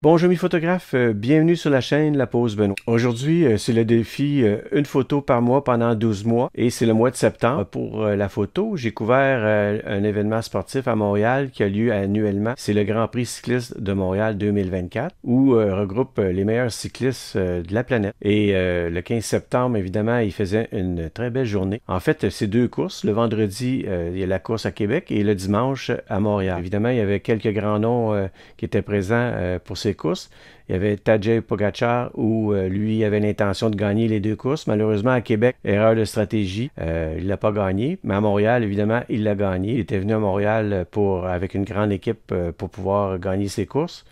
Bonjour mes photographes, bienvenue sur la chaîne La Pause Benoît. Aujourd'hui, c'est le défi une photo par mois pendant 12 mois et c'est le mois de septembre. Pour la photo, j'ai couvert un événement sportif à Montréal qui a lieu annuellement. C'est le Grand Prix cycliste de Montréal 2024 où regroupe les meilleurs cyclistes de la planète. Et le 15 septembre, évidemment, il faisait une très belle journée. En fait, c'est deux courses. Le vendredi, il y a la course à Québec et le dimanche à Montréal. Évidemment, il y avait quelques grands noms qui étaient présents pour ces courses. Il y avait Tadej Pogacar où lui avait l'intention de gagner les deux courses. Malheureusement, à Québec, erreur de stratégie. Il l'a pas gagné. Mais à Montréal, évidemment, il l'a gagné. Il était venu à Montréal avec une grande équipe pour pouvoir gagner ses courses.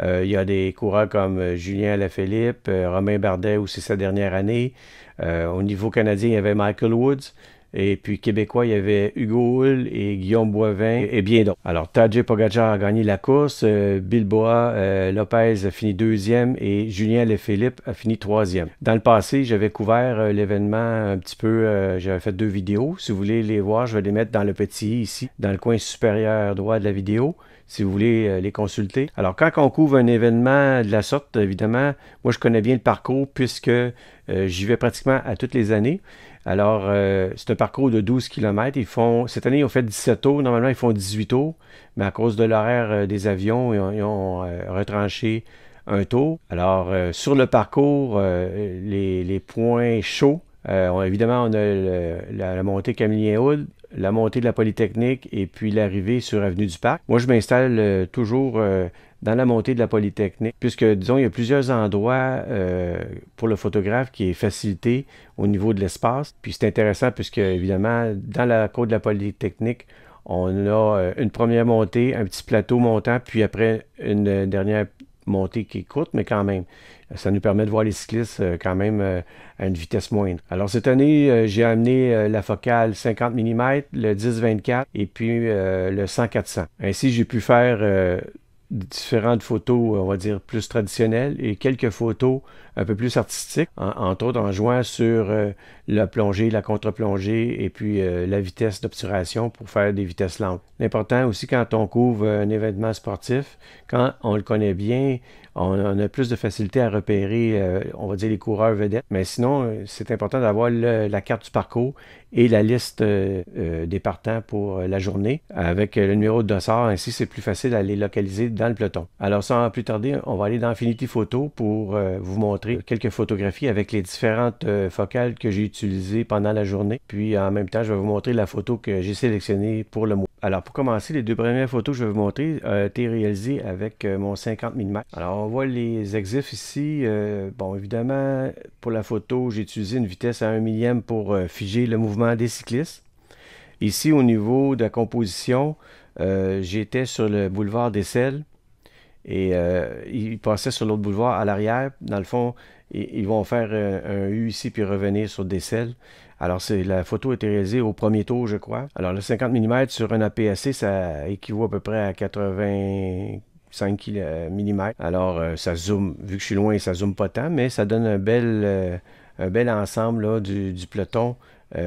Il y a des coureurs comme Julien Alaphilippe, Romain Bardet aussi sa dernière année. Au niveau canadien, il y avait Michael Woods. Et puis québécois, il y avait Hugo Hull et Guillaume Boivin et bien d'autres. Alors, Tadej Pogacar a gagné la course, Bilboa Lopez a fini deuxième et Julien Alaphilippe a fini troisième. Dans le passé, j'avais couvert l'événement un petit peu, j'avais fait deux vidéos. Si vous voulez les voir, je vais les mettre dans le petit ici, dans le coin supérieur droit de la vidéo, si vous voulez les consulter. Alors, quand on couvre un événement de la sorte, évidemment, moi je connais bien le parcours puisque j'y vais pratiquement à toutes les années. Alors, c'est un parcours de 12 km. Cette année, ils ont fait 17 tours. Normalement, ils font 18 tours. Mais à cause de l'horaire des avions, ils ont retranché un tour. Alors, sur le parcours, les points chauds, évidemment, on a la montée Camillien-Hood, la montée de la Polytechnique et puis l'arrivée sur Avenue du Parc. Moi, je m'installe toujours dans la montée de la Polytechnique, puisque, disons, il y a plusieurs endroits pour le photographe qui est facilité au niveau de l'espace. Puis c'est intéressant puisque, évidemment, dans la côte de la Polytechnique, on a une première montée, un petit plateau montant, puis après une dernière montée qui est courte, mais quand même, ça nous permet de voir les cyclistes quand même à une vitesse moindre. Alors cette année, j'ai amené la focale 50 mm, le 10-24 et puis le 100-400. Ainsi, j'ai pu faire différentes photos, on va dire, plus traditionnelles et quelques photos un peu plus artistiques, entre autres en jouant sur la plongée, la contre-plongée et puis la vitesse d'obturation pour faire des vitesses lentes. L'important aussi quand on couvre un événement sportif, quand on le connaît bien, on a plus de facilité à repérer, on va dire, les coureurs vedettes. Mais sinon, c'est important d'avoir la carte du parcours et la liste des partants pour la journée avec le numéro de dossard. Ainsi, c'est plus facile à les localiser dans le peloton. Alors, sans plus tarder, on va aller dans Infinity Photo pour vous montrer quelques photographies avec les différentes focales que j'ai utilisées pendant la journée. Puis, en même temps, je vais vous montrer la photo que j'ai sélectionnée pour le mois. Alors, pour commencer, les deux premières photos que je vais vous montrer ont été réalisées avec mon 50 mm. Alors, on voit les exifs ici. Bon, évidemment, pour la photo, j'ai utilisé une vitesse à 1 millième pour figer le mouvement des cyclistes. Ici, au niveau de la composition, j'étais sur le boulevard des Selles et ils passaient sur l'autre boulevard à l'arrière. Dans le fond, ils vont faire un U ici puis revenir sur des Selles. Alors, la photo a été réalisée au premier tour, je crois. Alors, le 50 mm sur un APS-C, ça équivaut à peu près à 85 mm. Alors, ça zoome, vu que je suis loin, ça zoome pas tant, mais ça donne un bel ensemble là, du peloton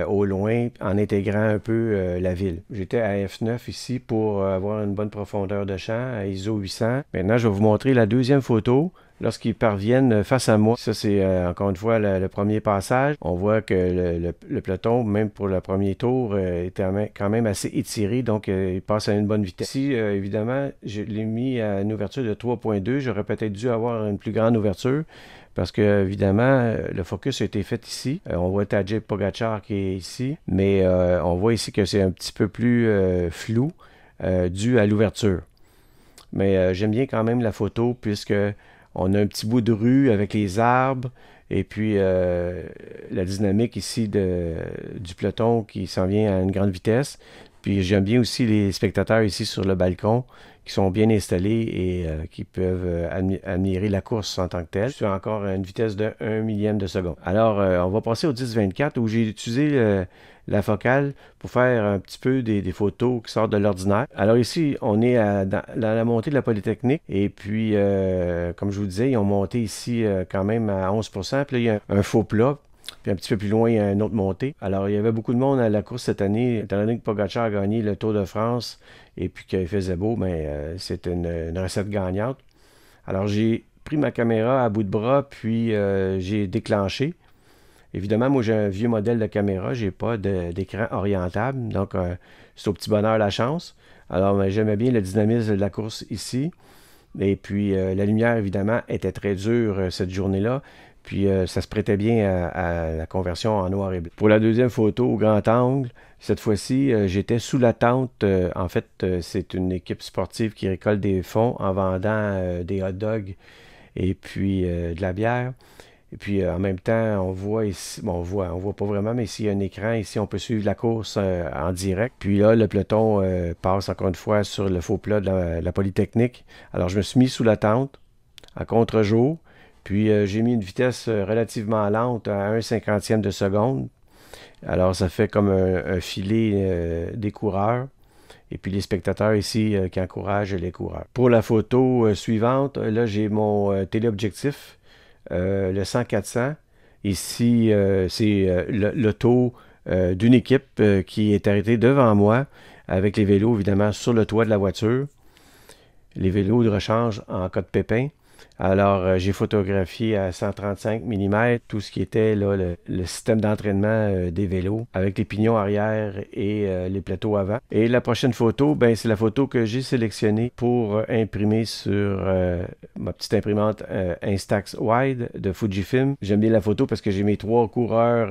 au loin, en intégrant un peu la ville. J'étais à F9 ici pour avoir une bonne profondeur de champ, à ISO 800. Maintenant, je vais vous montrer la deuxième photo. Lorsqu'ils parviennent face à moi, ça c'est encore une fois le premier passage. On voit que le peloton, même pour le premier tour, était quand même assez étiré, donc il passe à une bonne vitesse. Ici, évidemment, je l'ai mis à une ouverture de 3.2. J'aurais peut-être dû avoir une plus grande ouverture parce que, évidemment, le focus a été fait ici. On voit Tadej Pogacar qui est ici, mais on voit ici que c'est un petit peu plus flou dû à l'ouverture. Mais j'aime bien quand même la photo puisque on a un petit bout de rue avec les arbres et puis la dynamique ici du peloton qui s'en vient à une grande vitesse. Puis j'aime bien aussi les spectateurs ici sur le balcon qui sont bien installés et qui peuvent admirer la course en tant que telle. Je suis encore à une vitesse de 1 millième de seconde. Alors, on va passer au 10-24 où j'ai utilisé la focale pour faire un petit peu des photos qui sortent de l'ordinaire. Alors ici, on est dans la montée de la Polytechnique et puis, comme je vous disais, ils ont monté ici quand même à 11%. Puis là, il y a un faux plat. Puis un petit peu plus loin, il y a une autre montée. Alors, il y avait beaucoup de monde à la course cette année. Étant donné que Pogacar a gagné le Tour de France et puis qu'il faisait beau, mais c'était une recette gagnante. Alors j'ai pris ma caméra à bout de bras, puis j'ai déclenché. Évidemment, moi j'ai un vieux modèle de caméra, j'ai pas d'écran orientable, donc c'est au petit bonheur la chance. Alors j'aimais bien le dynamisme de la course ici. Et puis la lumière, évidemment, était très dure cette journée-là. Puis ça se prêtait bien à la conversion en noir et blanc. Pour la deuxième photo au grand angle, cette fois-ci, j'étais sous la tente. En fait, c'est une équipe sportive qui récolte des fonds en vendant des hot dogs et puis de la bière. Et puis en même temps, on voit ici, bon, on voit pas vraiment, mais ici il y a un écran, ici on peut suivre la course en direct. Puis là, le peloton passe encore une fois sur le faux plat de la Polytechnique. Alors je me suis mis sous la tente, à contre-jour, puis j'ai mis une vitesse relativement lente à 1/50e de seconde. Alors ça fait comme un filet des coureurs. Et puis les spectateurs ici qui encouragent les coureurs. Pour la photo suivante, là j'ai mon téléobjectif le 100-400. Ici, c'est l'auto d'une équipe qui est arrêtée devant moi avec les vélos, évidemment, sur le toit de la voiture. Les vélos de rechange en cas de pépin. Alors, j'ai photographié à 135 mm tout ce qui était là, le système d'entraînement des vélos avec les pignons arrière et les plateaux avant. Et la prochaine photo, ben, c'est la photo que j'ai sélectionnée pour imprimer sur ma petite imprimante Instax Wide de Fujifilm. J'aime bien la photo parce que j'ai mes trois coureurs,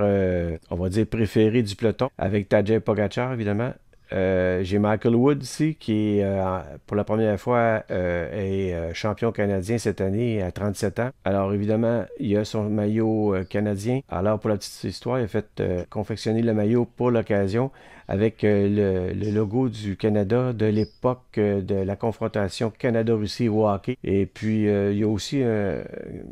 on va dire, préférés du peloton, avec Tadej Pogacar, évidemment. J'ai Michael Wood ici qui, pour la première fois, est champion canadien cette année à 37 ans. Alors évidemment, il a son maillot canadien. Alors pour la petite histoire, il a fait confectionner le maillot pour l'occasion avec le logo du Canada de l'époque de la confrontation Canada-Russie au hockey. Et puis il y a aussi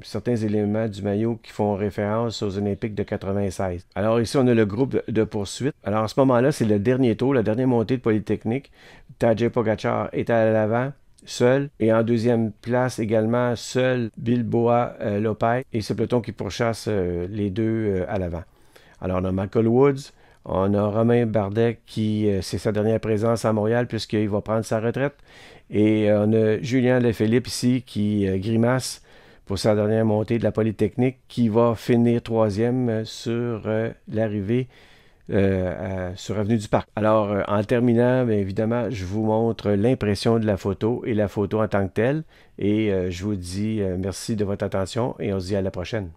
certains éléments du maillot qui font référence aux Olympiques de 96. Alors ici, on a le groupe de poursuite. Alors en ce moment-là, c'est le dernier tour, la dernière montée de Polytechnique. Tadej Pogacar est à l'avant, seul. Et en deuxième place également, seul Bilboa Lopez. Et ce peloton qui pourchasse les deux à l'avant. Alors on a Michael Woods, on a Romain Bardet qui, c'est sa dernière présence à Montréal puisqu'il va prendre sa retraite. Et on a Julien Lefebvre ici qui grimace pour sa dernière montée de la Polytechnique qui va finir troisième sur l'arrivée sur Avenue du Parc. Alors, en terminant, bien évidemment, je vous montre l'impression de la photo et la photo en tant que telle. Et je vous dis merci de votre attention et on se dit à la prochaine.